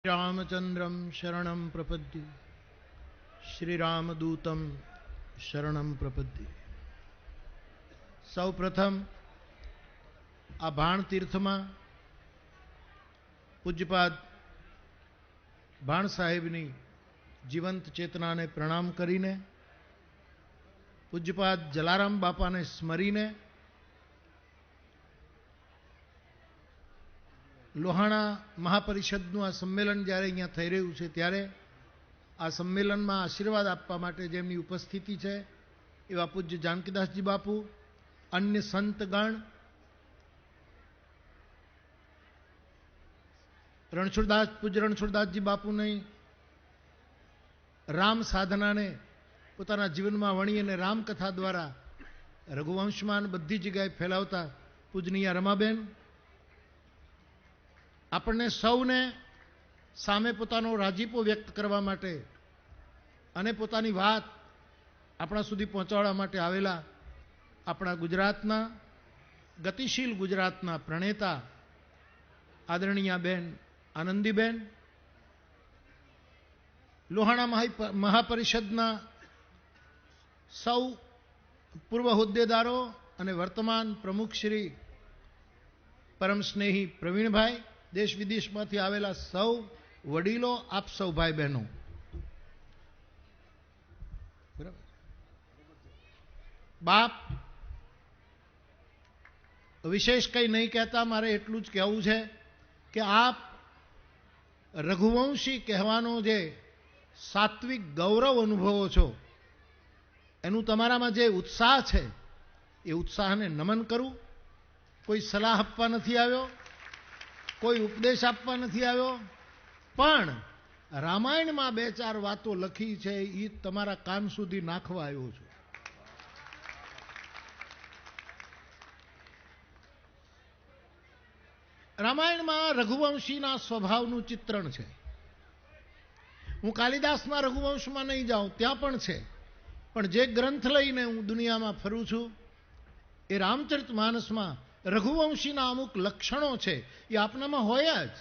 रामचंद्रम शरणं प्रपद्ये श्रीरामदूतं शरणं प्रपद्ये। सौ प्रथम आ भाण तीर्थमां पूज्यपाद भाण साहेबनी जीवंत चेतनाने प्रणाम करीने पूज्यपाद जलाराम बापाने स्मरीने लोहाणा महापरिषदનું આ સંમેલન જ્યારે અહીંયા થઈ રહ્યું છે ત્યારે આ સંમેલનમાં આશીર્વાદ આપવા માટે જેમની ઉપસ્થિતિ છે એવા પૂજ્ય જાનકીદાસજી બાપુ, અન્ય સંતગણ, પૂજ્ય રણછોડદાસજી બાપુની રામ સાધનાને પોતાના જીવનમાં વણી અને રામકથા દ્વારા રઘુવંશમાં બધી જગ્યાએ ફેલાવતા પૂજનીય રમાબેન, આપણને સૌને સામે પોતાનો રાજીપો વ્યક્ત કરવા માટે અને પોતાની વાત આપણા સુધી પહોંચાડવા માટે આવેલા આપણા ગુજરાતના ગતિશીલ ગુજરાતના પ્રણેતા આદરણીય બેન આનંદીબેન, લોહાણા મહાપરિષદના સૌ પૂર્વ હોદ્દેદારો અને વર્તમાન પ્રમુખ શ્રી પરમ સ્નેહી પ્રવીણભાઈ, દેશ વિદેશમાંથી આવેલા સૌ વડીલો, આપ સૌ ભાઈ બહેનો, બરાબર. બાપ, વિશેષ કંઈ નહીં કહેતા, મારે એટલું જ કહેવું છે કે આપ રઘુવંશી કહેવાનો જે સાત્વિક ગૌરવ અનુભવો છો, એનું તમારામાં જે ઉત્સાહ છે એ ઉત્સાહને નમન કરું. કોઈ સલાહ આપવા નથી આવ્યો, કોઈ ઉપદેશ આપવા નથી આવ્યો, પણ રામાયણમાં બે ચાર વાતો લખી છે એ તમારા કાન સુધી નાખવા આવ્યો છું. રામાયણમાં રઘુવંશીના સ્વભાવનું ચિત્રણ છે. હું કાલિદાસના રઘુવંશમાં નહીં જાઉં, ત્યાં પણ છે, પણ જે ગ્રંથ લઈને હું દુનિયામાં ફરું છું એ રામચરિતમાનસમાં રઘુવંશીના અમુક લક્ષણો છે એ આપનામાં હોય જ.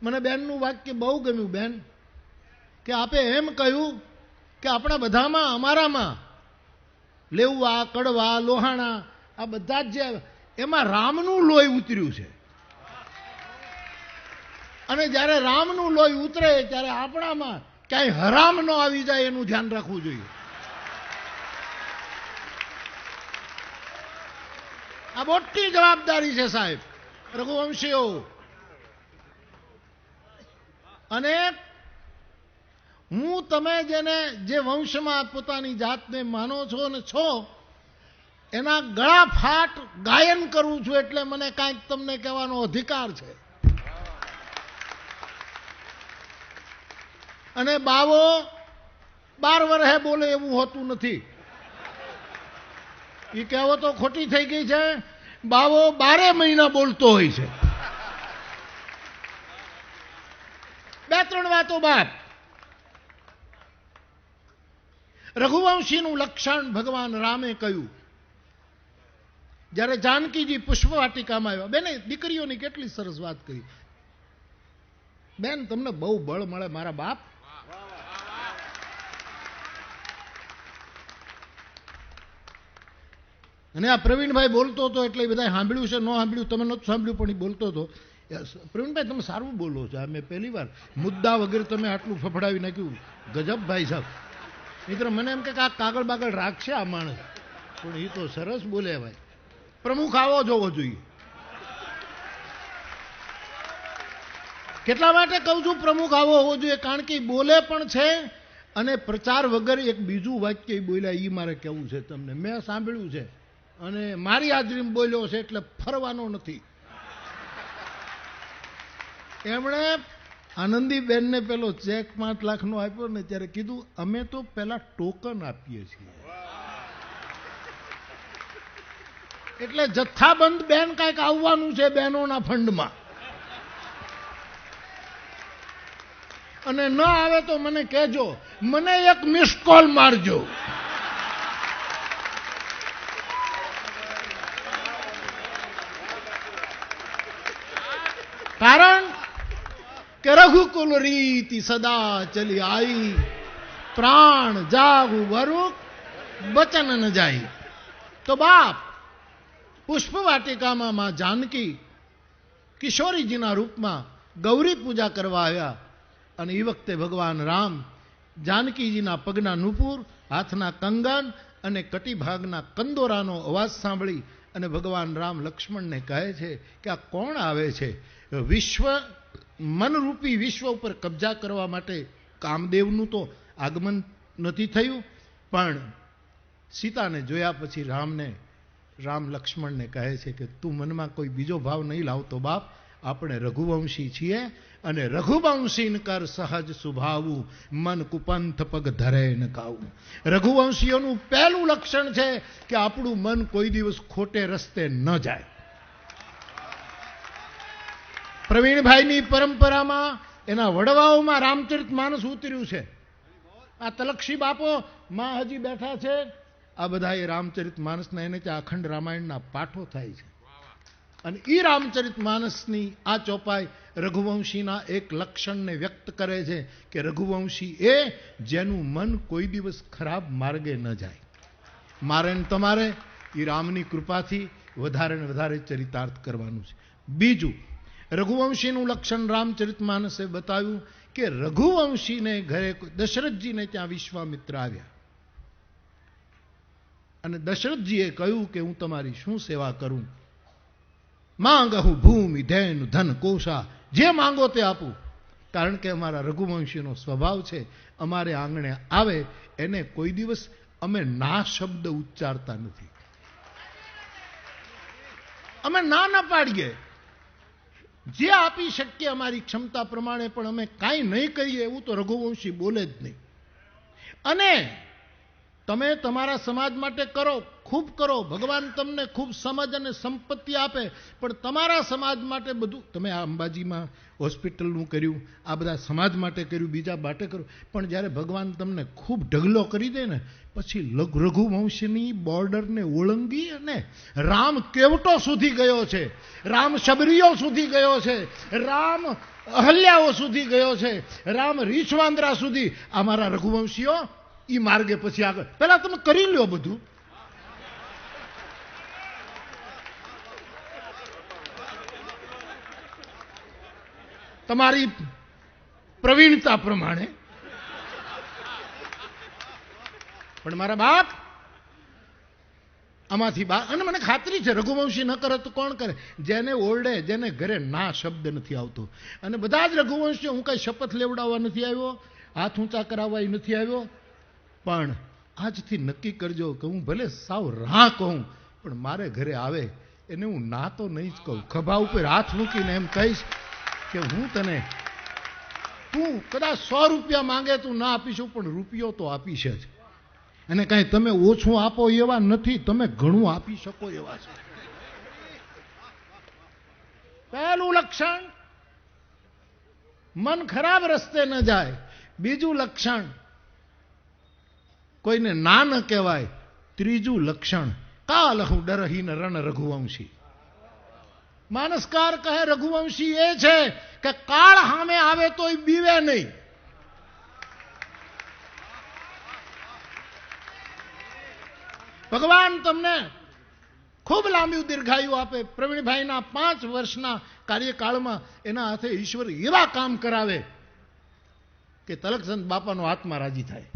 મને બેનનું વાક્ય બહુ ગમ્યું બેન, કે આપે એમ કહ્યું કે આપણા બધામાં, અમારામાં લેવવા, કડવા, લોહાણા, આ બધા જ જે એમાં રામનું લોહી ઉતર્યું છે, અને જ્યારે રામનું લોહી ઉતરે ત્યારે આપણામાં ક્યાંય હરામ ન આવી જાય એનું ધ્યાન રાખવું જોઈએ. આ મોટી જવાબદારી છે સાહેબ રઘુવંશીઓ. અને હું તમે જેને જે વંશમાં પોતાની જાતને માનો છો ને છો એના ગળા ફાટ ગાયન કરું છું, એટલે મને કાંઈક તમને કહેવાનો અધિકાર છે. અને બાવો 12 વર્ષે બોલે એવું હોતું નથી, એ કહેવતો ખોટી થઈ ગઈ છે. બાવો 12 મહિના બોલતો હોય છે. 2-3 વાતો બાપ. રઘુવંશીનું લક્ષણ ભગવાન રામે કહ્યું જ્યારે જાનકીજી પુષ્પવાટિકામાં આવ્યા. બેને દીકરીઓની કેટલી સરસ વાત કરી. બેન, તમને બહુ બળ મળે મારા બાપ. અને આ પ્રવીણભાઈ બોલતો હતો એટલે બધા સાંભળ્યું છે, ન સાંભળ્યું તમે નહોતું સાંભળ્યું, પણ એ બોલતો હતો. પ્રવીણભાઈ, તમે સારું બોલો છો. આ મેં પહેલી વાર મુદ્દા વગેરે તમે આટલું ફફડાવી નાખ્યું. ગજબ ભાઈ સાહેબ. મિત્ર, મને એમ કે આ કાગળ બાગળ રાખશે આ માણસ, પણ એ તો સરસ બોલે ભાઈ. પ્રમુખ આવો જોવો જોઈએ. કેટલા માટે કહું છું પ્રમુખ આવો હોવો જોઈએ? કારણ કે બોલે પણ છે અને પ્રચાર વગર એક બીજું વાક્ય બોલ્યા એ મારે કહેવું છે તમને. મેં સાંભળ્યું છે અને મારી હાજરીમાં બોલ્યો છે એટલે ફરવાનો નથી. એમણે આનંદીબેનને પેલો ચેક 5 લાખનો આપ્યો ને ત્યારે કીધું અમે તો પેલા ટોકન આપીએ છીએ. એટલે જથ્થાબંધ બેન કાંઈક આવવાનું છે બહેનોના ફંડમાં, અને ન આવે તો મને કહેજો, મને એક મિસ કોલ મારજો. કારણ કે રઘુકુલ રીતિ સદા ચલી આઈ, પ્રાણ જાગુ વરુક બચન ન જાય. તો બાપ પુષ્પ વાટિકામાં માં જાનકી કિશોરીજીના રૂપમાં ગૌરી પૂજા કરવા આવ્યા. અને એ વખતે ભગવાન રામ જાનકીજીના પગના નુપુર, હાથના કંગન અને કટીભાગના કંદોરાનો અવાજ સાંભળી અને ભગવાન રામ લક્ષ્મણને કહે છે કે આ કોણ આવે છે? વિશ્વ મનરૂપી વિશ્વ ઉપર કબજા કરવા માટે કામદેવનું તો આગમન નથી થયું, પણ સીતાને જોયા પછી રામ લક્ષ્મણને કહે છે કે તું મનમાં કોઈ બીજો ભાવ નહીં લાવતો બાપ, આપણે રઘુવંશી છીએ અને રઘુવંશીન કર સહજ સ્વભાવું, મન કુપંથ પગ ધરે ન કાવું. રઘુવંશીઓનું પહેલું લક્ષણ છે કે આપણું મન કોઈ દિવસ ખોટે રસ્તે ન જાય. પ્રવીણભાઈની પરંપરામાં એના વડવાઓમાં રામચરિત માનસ ઉતર્યું છે. આ તલક્ષી બાપો માં હજી બેઠા છે, આ બધા એ રામચરિત માનસના એને ત્યાં અખંડ રામાયણના પાઠો થાય છે. અને એ રામચરિત માનસની આ ચોપાઈ રઘુવંશીના એક લક્ષણને વ્યક્ત કરે છે કે રઘુવંશી એ જેનું મન કોઈ દિવસ ખરાબ માર્ગે ન જાય. મારે ને તમારે એ રામની કૃપાથી વધારે ને વધારે ચરિતાર્થ કરવાનું છે. બીજું, રઘુવંશીનું લક્ષણ રામચરિત માનસે બતાવ્યું કે રઘુવંશીને ઘરે દશરથજીને ત્યાં વિશ્વામિત્ર આવ્યા અને દશરથજીએ કહ્યું કે હું તમારી શું સેવા કરું? માંગહુ ભૂમિ ધૈન ધન કોષા, જે માંગો તે આપું. કારણ કે અમારા રઘુવંશીનો સ્વભાવ છે, અમારે આંગણે આવે એને કોઈ દિવસ અમે ના શબ્દ ઉચ્ચારતા નથી. અમે ના પાડીએ, જે આપી શકીએ અમારી ક્ષમતા પ્રમાણે, પણ અમે કાંઈ નહીં કહીએ એવું તો રઘુવંશી બોલે જ નહીં. અને તમે તમારા સમાજ માટે કરો, ખૂબ કરો, ભગવાન તમને ખૂબ સમજ અને સંપત્તિ આપે, પણ તમારા સમાજ માટે બધું તમે આ અંબાજીમાં હોસ્પિટલનું કર્યું, આ બધા સમાજ માટે કર્યું, બીજા માટે કર્યું, પણ જ્યારે ભગવાન તમને ખૂબ ઢગલો કરી દે ને પછી રઘુવંશની બોર્ડરને ઓળંગી અને રામ કેવટો સુધી ગયો છે, રામ શબરીઓ સુધી ગયો છે, રામ અહલ્યાઓ સુધી ગયો છે, રામ રીછવાંદરા સુધી. અમારા રઘુવંશીઓ ઈ માર્ગે પછી આગળ. પહેલા તમે કરી લ્યો બધું. તમારી પ્રવીણતા પ્રમાણે. પણ મારા બાપ આમાંથી અને મને ખાતરી છે રઘુવંશી ન કરે તો કોણ કરે? જેને ઓરડે, જેને ઘરે ના શબ્દ નથી આવતો. અને બધા જ રઘુવંશીઓ, હું કઈ શપથ લેવડાવવા નથી આવ્યો, હાથ ઊંચા કરાવવા નથી આવ્યો, પણ આજથી નક્કી કરજો કે હું ભલે સાવ રાહ કહું, પણ મારે ઘરે આવે એને હું ના તો નહીં જ કહું. ખભા ઉપર હાથ મૂકીને એમ કહીશ કે હું તને, તું કદાચ 100 રૂપિયા માંગે તું ના આપીશું, પણ રૂપિયો તો આપીશ જ. અને કાંઈ તમે ઓછું આપો એવા નથી, તમે ઘણું આપી શકો એવા છે. પહેલું લક્ષણ, મન ખરાબ રસ્તે ન જાય. બીજું લક્ષણ, કોઈને ના ન કહેવાય. ત્રીજું લક્ષણ, કાલ હું ડરહીન રણ રઘુવંશી. માનસકાર કહે રઘુવંશી એ છે કે કાળ સામે આવે તોય બીવે નહીં. ભગવાન તમને ખૂબ લાંબી દીર્ઘાયુ આપે. પ્રવીણભાઈના 5 વર્ષના કાર્યકાળમાં એના હાથે ઈશ્વર એવા કામ કરાવે કે તલક્ષચંદ બાપાનો આત્મા રાજી થાય,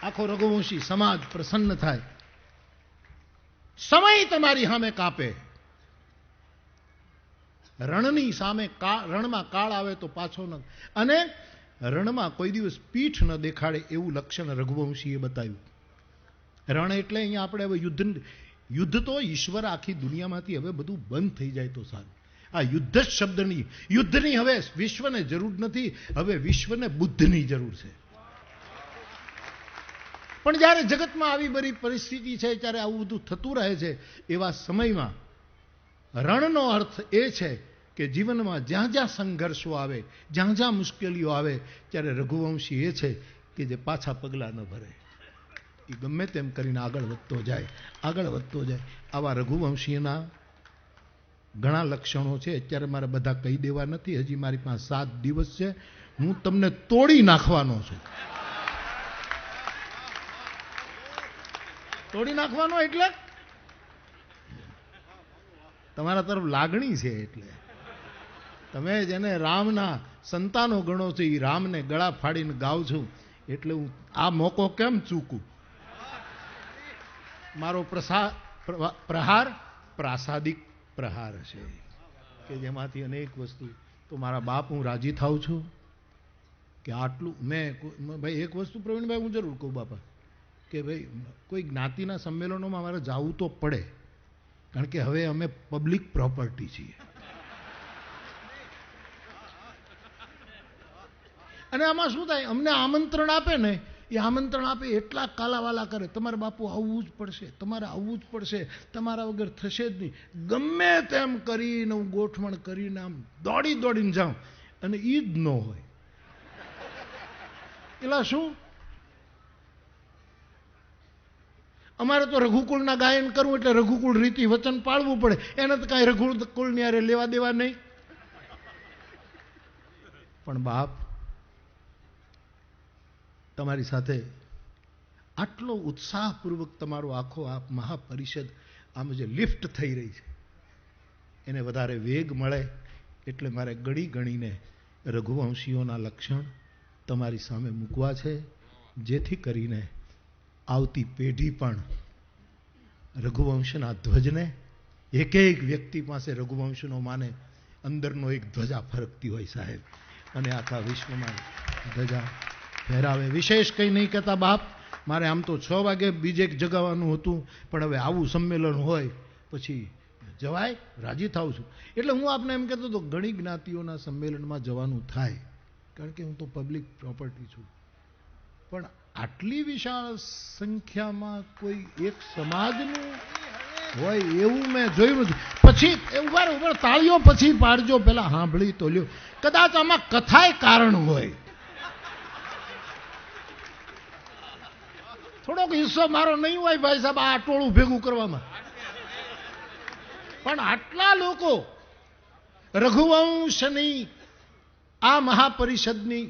આખો રઘુવંશી સમાજ પ્રસન્ન થાય. સમય તમારી સામે કાપે. રણની સામે રણમાં કાળ આવે તો પાછો ન, અને રણમાં કોઈ દિવસ પીઠ ન દેખાડે એવું લક્ષણ રઘુવંશીએ બતાવ્યું. રણ એટલે અહીંયા આપણે હવે યુદ્ધ તો ઈશ્વર આખી દુનિયામાંથી હવે બધું બંધ થઈ જાય તો સારું. આ યુદ્ધ જ શબ્દની, યુદ્ધની હવે વિશ્વને જરૂર નથી, હવે વિશ્વને બુદ્ધની જરૂર છે. પણ જ્યારે જગતમાં આવી બધી પરિસ્થિતિ છે, ત્યારે આવું બધું થતું રહે છે, એવા સમયમાં રણનો અર્થ એ છે કે જીવનમાં જ્યાં જ્યાં સંઘર્ષો આવે, જ્યાં જ્યાં મુશ્કેલીઓ આવે, ત્યારે રઘુવંશી એ છે કે જે પાછા પગલાં ન ભરે, એ ગમે તેમ કરીને આગળ વધતો જાય, આગળ વધતો જાય. આવા રઘુવંશીના ઘણા લક્ષણો છે. અત્યારે મારે બધા કહી દેવા નથી. હજી મારી પાસે 7 દિવસ છે. હું તમને તોડી નાખવાનો છું. તોડી નાખવાનો એટલે તમારા તરફ લાગણી છે. એટલે તમે જેને રામના સંતાનો ગણો છો એ રામને ગળા ફાડીને ગાવ છું. એટલે હું આ મોકો કેમ ચૂકું? મારો પ્રહાર પ્રાસાદિક પ્રહાર છે કે જેમાંથી અનેક વસ્તુ. તો મારા બાપ હું રાજી થાઉં છું કે આટલું મેં ભાઈ એક વસ્તુ પ્રવીણભાઈ હું જરૂર કહું બાપા કે ભાઈ કોઈ જ્ઞાતિના સંમેલનોમાં મારે જવું તો પડે, કારણ કે હવે અમે પબ્લિક પ્રોપર્ટી છીએ. અને આમાં શું થાય, અમને આમંત્રણ આપે ને એ આમંત્રણ આપે એટલા કાલાવાલા કરે. તમારે બાપુ આવવું જ પડશે, તમારે આવવું જ પડશે, તમારા વગર થશે જ નહીં. ગમે તેમ કરીને હું ગોઠવણ કરીને આમ દોડી દોડીને જાઉં અને એ જ ન હોય. એટલે શું, અમારે તો રઘુકુળના ગાયન કરવું એટલે રઘુકુળ રીતિ વચન પાળવું પડે. એને તો કાંઈ રઘુકુળની હારે લેવા દેવા નહીં. પણ બાપ તમારી સાથે આટલો ઉત્સાહપૂર્વક તમારો આખો આ મહાપરિષદ આમ જે લિફ્ટ થઈ રહી છે એને વધારે વેગ મળે એટલે મારે ગણી ગણીને રઘુવંશીઓના લક્ષણ તમારી સામે મૂકવા છે, જેથી કરીને આવતી પેઢી પણ રઘુવંશના ધ્વજને એક એક વ્યક્તિ પાસે રઘુવંશનો માને અંદરનો એક ધ્વજા ફરકતી હોય સાહેબ, અને આખા વિશ્વમાં ધ્વજા ફેરાવે. વિશેષ કંઈ નહીં કહેતા બાપ, મારે આમ તો 6 વાગે બીજે જગાવવાનું હતું, પણ હવે આવું સંમેલન હોય પછી જવાય, રાજી થાઉં છું. એટલે હું આપને એમ કહેતો હતો ઘણી જ્ઞાતિઓના સંમેલનમાં જવાનું થાય, કારણ કે હું તો પબ્લિક પ્રોપર્ટી છું. પણ આટલી વિશાળ સંખ્યામાં કોઈ એક સમાજનું હોય એવું મેં જોયું નથી. પછી ઉભા તાળીઓ પછી પાડજો, પેલા સાંભળી તો લ્યો. કદાચ આમાં કથાય કારણ હોય, થોડોક હિસ્સો મારો નહીં હોય ભાઈ સાહેબ આ ટોળું ભેગું કરવામાં. પણ આટલા લોકો રઘુવંશની આ મહાપરિષદની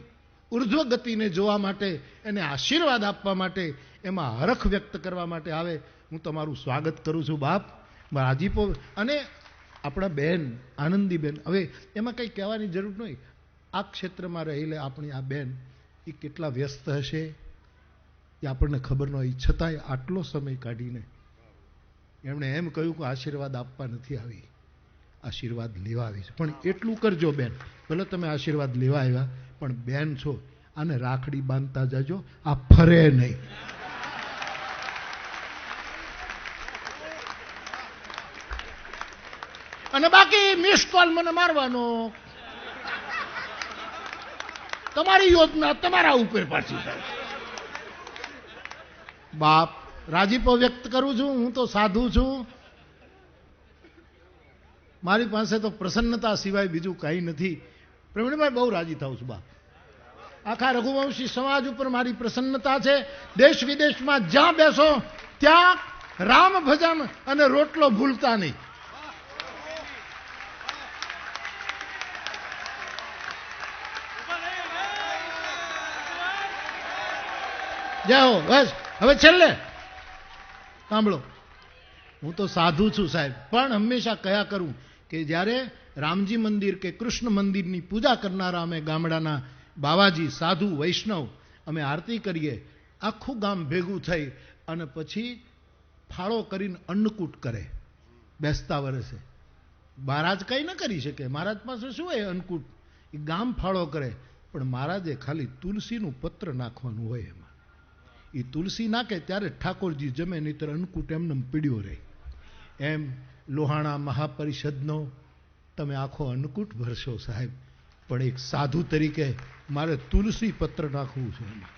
ઉર્ધ્વ ગતિને જોવા માટે, એને આશીર્વાદ આપવા માટે, એમાં હરખ વ્યક્ત કરવા માટે આવે. હું તમારું સ્વાગત કરું છું બાપ. રાજીપો. અને આપણા બેન આનંદીબેન, હવે એમાં કંઈ કહેવાની જરૂર નહીં. આ ક્ષેત્રમાં રહેલે આપણી આ બેન એ કેટલા વ્યસ્ત હશે એ આપણને ખબર ન હોય, છતાંય આટલો સમય કાઢીને એમણે એમ કહ્યું કે આશીર્વાદ આપવા નથી આવી, આશીર્વાદ લેવા આવી છે. પણ એટલું કરજો બેન, ભલે તમે આશીર્વાદ લેવા આવ્યા પણ બેન છો, આને રાખડી બાંધતા જજો, આ ફરે નહીં. અને બાકી મિસ કોલ મને મારવાનો, તમારી યોજના તમારા ઉપર પાછી. બાપ રાજીપો વ્યક્ત કરું છું, હું તો સાધુ છું, મારી પાસે તો પ્રસન્નતા સિવાય બીજું કંઈ નથી. પ્રવીણભાઈ બહુ રાજી થાઉં છું બાપ. આખા રઘુવંશી સમાજ ઉપર મારી પ્રસન્નતા છે. દેશ વિદેશમાં જ્યાં બેસો ત્યાં રામ ભજન અને રોટલો ભૂલતા નહીં. જાઓ બસ. હવે છેલ્લે સાંભળો, હું તો સાધુ છું સાહેબ, પણ હંમેશા કયા કરું કે જ્યારે રામજી મંદિર કે કૃષ્ણ મંદિરની પૂજા કરનારા અમે ગામડાના બાવાજી સાધુ વૈષ્ણવ અમે આરતી કરીએ, આખું ગામ ભેગું થઈ અને પછી ફાળો કરીને અન્નકૂટ કરે બેસતા વર્ષે. મહારાજ કંઈ ન કરી શકે, મહારાજ પાસે શું હોય અન્નકૂટ, એ ગામ ફાળો કરે. પણ મહારાજે ખાલી તુલસીનું પત્ર નાખવાનું હોય એમાં. એ તુલસી નાખે ત્યારે ઠાકોરજી જમે, નહીતર અન્નકૂટ એમને પીડ્યો રહે. એમ લોહાણા મહાપરિષદનો તમે આખો અન્નકૂટ ભરશો સાહેબ, પણ એક સાધુ તરીકે મારે તુલસી પત્ર નાખવું છે એમાં.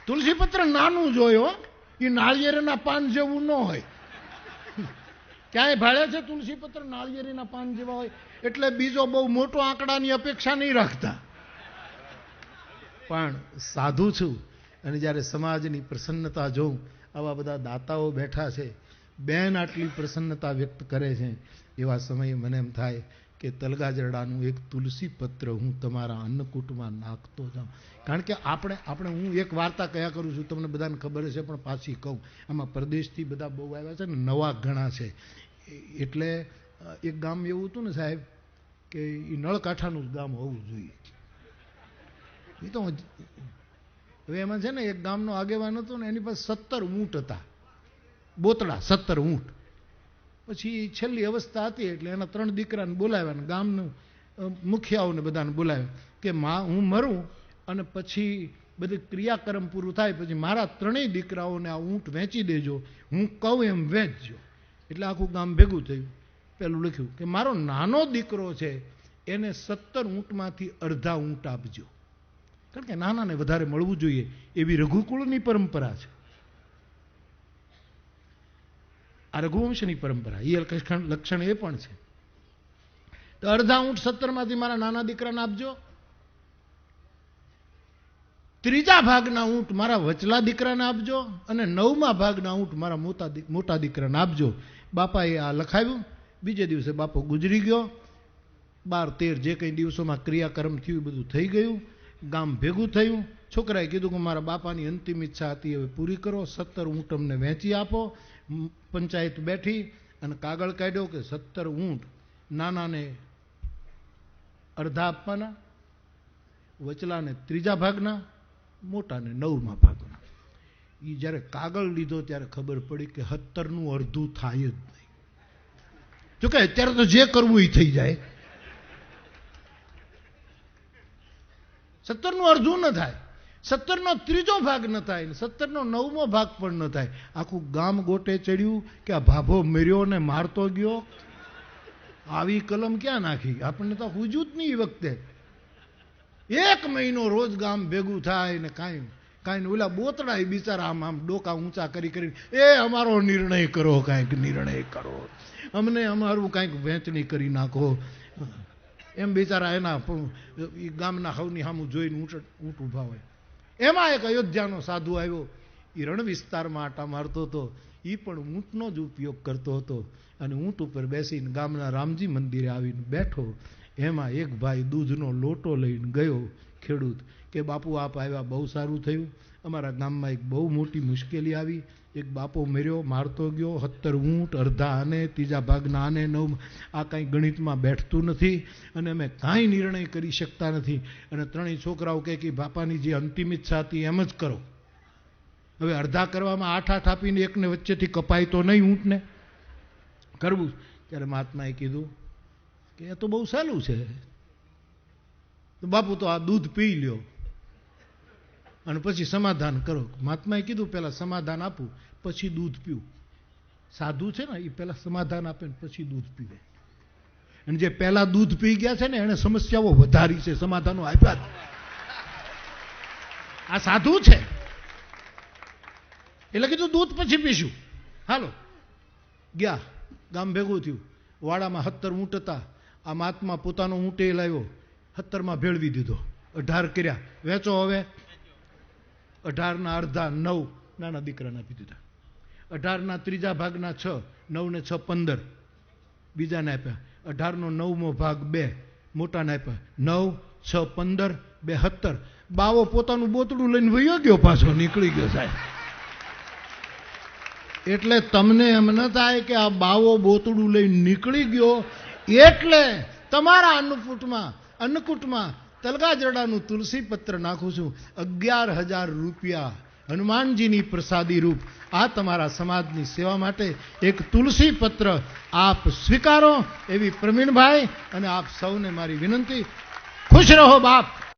તુલસી પત્ર નાનું જોયો, એ નાળિયેરના પાન જેવું ન હોય. ક્યાંય ભાડે છે તુલસી પત્ર નાળિયેરીના પાન જેવા હોય, એટલે બીજો બહુ મોટો આંકડાની અપેક્ષા નહીં રાખતા. પણ સાધુ છું અને જ્યારે સમાજની પ્રસન્નતા જોઉં, આવા બધા દાતાઓ બેઠા છે, બેન આટલી પ્રસન્નતા વ્યક્ત કરે છે, એવા સમયે મને એમ થાય કે તલગાજરડાનું એક તુલસી પત્ર હું તમારા અન્નકૂટમાં નાખતો જાઉં. કારણ કે આપણે હું એક વાર્તા કયા કરું છું, તમને બધાને ખબર છે, પણ પાછી કહું. આમાં પરદેશથી બધા બહુ આવ્યા છે ને, નવા ઘણા છે. એટલે એક ગામ એવું હતું ને સાહેબ, કે એ નળકાંઠાનું જ ગામ હોવું જોઈએ. એ તો હવે એમાં છે ને, એક ગામનો આગેવાન હતો ને, એની પાસે 17 ઊંટ હતા, બોતડા 17 ઊંટ. પછી છેલ્લી અવસ્થા હતી એટલે એના 3 દીકરાને બોલાવ્યા ને ગામનું મુખિયાઓને બધાને બોલાવ્યા કે હું મરું અને પછી બધી ક્રિયાકર્મ પૂરું થાય પછી મારા 3 દીકરાઓને આ ઊંટ વેચી દેજો, હું કહું એમ વેચજો. એટલે આખું ગામ ભેગું થયું. પેલું લખ્યું કે મારો નાનો દીકરો છે એને 17 ઊંટમાંથી અડધા ઊંટ આપજો, કારણ કે નાનાને વધારે મળવું જોઈએ એવી રઘુકુળની પરંપરા છે. આ રઘુવંશની પરંપરા, એ લક્ષણ એ પણ છે. તો અડધા ઊંટ 17માંથી મારા નાના દીકરાને આપજો, 3જા ભાગના ઊંટ મારા વચલા દીકરાને આપજો, અને 9મા ભાગના ઊંટ મારા મોટા દીકરાને આપજો. બાપાએ આ લખાવ્યું. બીજે દિવસે બાપો ગુજરી ગયો. 12-13 જે કંઈ દિવસોમાં ક્રિયાકર્મ થયું બધું થઈ ગયું. ગામ ભેગું થયું. છોકરાએ કીધું કે મારા બાપાની અંતિમ ઈચ્છા હતી, હવે પૂરી કરો, 17 ઊંટ અમને વેચી આપો. પંચાયત બેઠી અને કાગળ કાઢ્યો કે 17 ઊંટ નાનાને અડધા આપવાના, વચલાને 3જા ભાગના, મોટાને 9મા ભાગના. એ જ્યારે કાગળ લીધો ત્યારે ખબર પડી કે 17નું અડધું થાય જ નહીં. જોકે અત્યારે તો જે કરવું એ થઈ જાય. 17નું અડધું ન થાય, 17નો 3જો ભાગ ન થાય, 17નો 9મો ભાગ પણ ન થાય. આખું ગામ ગોટે ચડ્યું કે આ ભાભો મર્યો ને મારતો ગયો. આવી કલમ ક્યાં નાખી? આપણને તો હુજું જ નહીં. એ વખતે 1 મહિનો રોજ ગામ ભેગું થાય ને કાંઈ ઓલા બોતડા એ બિચારા આમ ડોકા ઊંચા કરી અમારો નિર્ણય કરો, કાંઈક નિર્ણય કરો, અમને અમારું કાંઈક વહેંચણી કરી નાખો. એમ બિચારા એના ગામના હવની સામું જોઈને ઊંટ ઊભા હોય. એમાં એક અયોધ્યાનો સાધુ આવ્યો. એ રણ વિસ્તારમાં આટા મારતો હતો. એ પણ ઊંટનો જ ઉપયોગ કરતો હતો અને ઊંટ ઉપર બેસીને ગામના રામજી મંદિરે આવીને બેઠો. એમાં એક ભાઈ દૂધનો લોટો લઈને ગયો, ખેડૂત, કે બાપુ આપ આવ્યા, બહુ સારું થયું. અમારા ગામમાં એક બહુ મોટી મુશ્કેલી આવી. એક બાપો મર્યો, મારતો ગયો, 17 ઊંટ, અડધા આને, 3જા ભાગના આને, 9. આ કાંઈ ગણિતમાં બેઠતું નથી અને અમે કાંઈ નિર્ણય કરી શકતા નથી. અને 3 છોકરાઓ કહે કે બાપાની જે અંતિમ ઈચ્છા હતી એમ જ કરો. હવે અડધા કરવામાં 8 આપીને એકને વચ્ચેથી કપાય તો નહીં ઊંટને કરવું. ત્યારે મહાત્માએ કીધું કે એ તો બહુ સહેલું છે, તો બાપુ તો આ દૂધ પી લ્યો અને પછી સમાધાન કરો. મહાત્માએ કીધું પહેલાં સમાધાન આપું પછી દૂધ પીવું. સાધુ છે ને એ પહેલાં સમાધાન આપે ને પછી દૂધ પીવે. અને જે પહેલાં દૂધ પી ગયા છે ને એને સમસ્યાઓ વધારી છે, સમાધાનો આપ્યા. આ સાધુ છે એટલે કીધું દૂધ પછી પીશું. હાલો ગયા, ગામ ભેગું થયું. વાડામાં 17 ઊંટ હતા. આ મહાત્મા પોતાનો ઊંટે લાવ્યો, 17માં ભેળવી દીધો, 18 કર્યા. વેચો હવે. 18ના અડધા 9 નાના દીકરાને આપી દીધા. 18ના 3જા ભાગના 6, 9 ને 6 15 બીજાને આપ્યા. 18નો 9મો ભાગ 2 મોટાને આપ્યા. 9, 6, 15, 2 17. બાવો પોતાનું બોતડું લઈને વયો ગયો, પાછો નીકળી ગયો સાહેબ. એટલે તમને એમ ન થાય કે આ બાવો બોતડું લઈને નીકળી ગયો એટલે તમારા અન્નકૂટમાં તલગાજરડાનું તુલસી પત્ર નાખું છું. 11,000 રૂપિયા હનુમાનજીની પ્રસાદી રૂપ આ તમારા સમાજની સેવા માટે એક તુલસી પત્ર આપ સ્વીકારો એવી પ્રવીણભાઈ અને આપ સૌને મારી વિનંતી. ખુશ રહો બાપ.